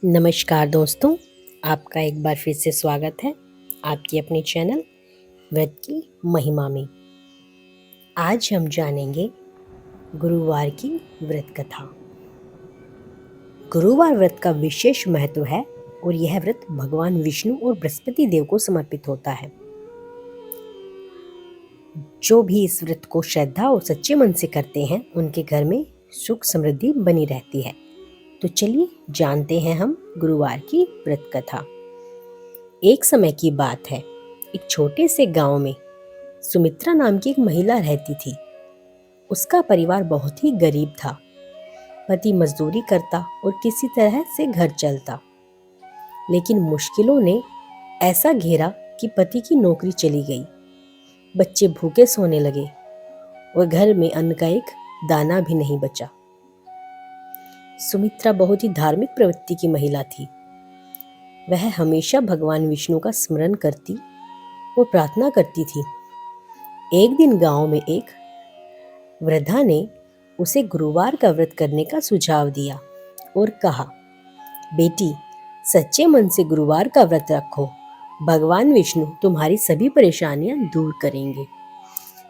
नमस्कार दोस्तों, आपका एक बार फिर से स्वागत है आपकी अपने चैनल व्रत की महिमा में। आज हम जानेंगे गुरुवार की व्रत कथा। गुरुवार व्रत का विशेष महत्व है और यह व्रत भगवान विष्णु और बृहस्पति देव को समर्पित होता है। जो भी इस व्रत को श्रद्धा और सच्चे मन से करते हैं उनके घर में सुख समृद्धि बनी रहती है। तो चलिए जानते हैं हम गुरुवार की व्रत कथा। एक समय की बात है, एक छोटे से गांव में सुमित्रा नाम की एक महिला रहती थी। उसका परिवार बहुत ही गरीब था। पति मजदूरी करता और किसी तरह से घर चलता, लेकिन मुश्किलों ने ऐसा घेरा कि पति की नौकरी चली गई, बच्चे भूखे सोने लगे और घर में अन्न का एक दाना भी नहीं बचा। सुमित्रा बहुत ही धार्मिक प्रवृत्ति की महिला थी। वह हमेशा भगवान विष्णु का स्मरण करती और प्रार्थना करती थी। एक दिन गांव में एक वृद्धा ने उसे गुरुवार का व्रत करने का सुझाव दिया और कहा, बेटी, सच्चे मन से गुरुवार का व्रत रखो, भगवान विष्णु तुम्हारी सभी परेशानियां दूर करेंगे।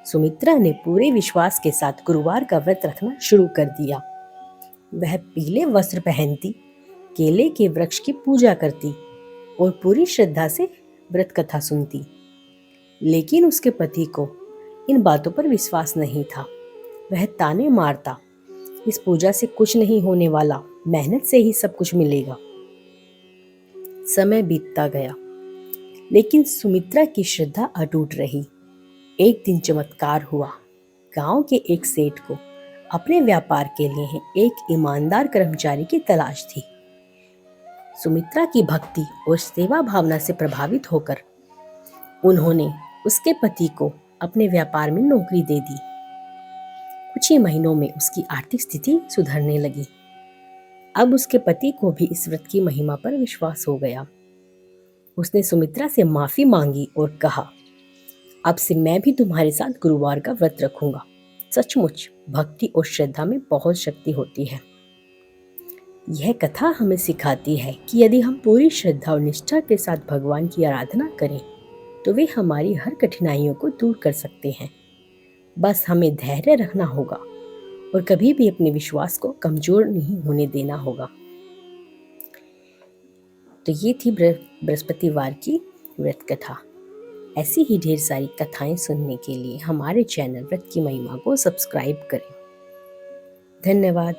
सुमित्रा ने पूरे विश्वास के साथ गुरुवार का व्रत रखना शुरू कर दिया। वह पीले वस्त्र पहनती, केले के वृक्ष की पूजा करती और पूरी श्रद्धा से व्रत कथा सुनती। लेकिन उसके पति को इन बातों पर विश्वास नहीं था। वह ताने मारता, इस पूजा से कुछ नहीं होने वाला, मेहनत से ही सब कुछ मिलेगा। समय बीतता गया, लेकिन सुमित्रा की श्रद्धा अटूट रही। एक दिन चमत्कार हुआ। गांव के एक सेठ को अपने व्यापार के लिए एक ईमानदार कर्मचारी की तलाश थी। सुमित्रा की भक्ति और सेवा भावना से प्रभावित होकर उन्होंने उसके पति को अपने व्यापार में नौकरी दे दी। कुछ ही महीनों में उसकी आर्थिक स्थिति सुधरने लगी। अब उसके पति को भी इस व्रत की महिमा पर विश्वास हो गया। उसने सुमित्रा से माफी मांगी और कहा, अब से मैं भी तुम्हारे साथ गुरुवार का व्रत रखूंगा। सचमुच भक्ति और श्रद्धा में बहुत शक्ति होती है। यह कथा हमें सिखाती है कि यदि हम पूरी श्रद्धा और निष्ठा के साथ भगवान की आराधना करें तो वे हमारी हर कठिनाइयों को दूर कर सकते हैं। बस हमें धैर्य रखना होगा और कभी भी अपने विश्वास को कमजोर नहीं होने देना होगा। तो ये थी बृहस्पतिवार की व्रत कथा। ऐसी ही ढेर सारी कथाएं सुनने के लिए हमारे चैनल व्रत की महिमा को सब्सक्राइब करें। धन्यवाद।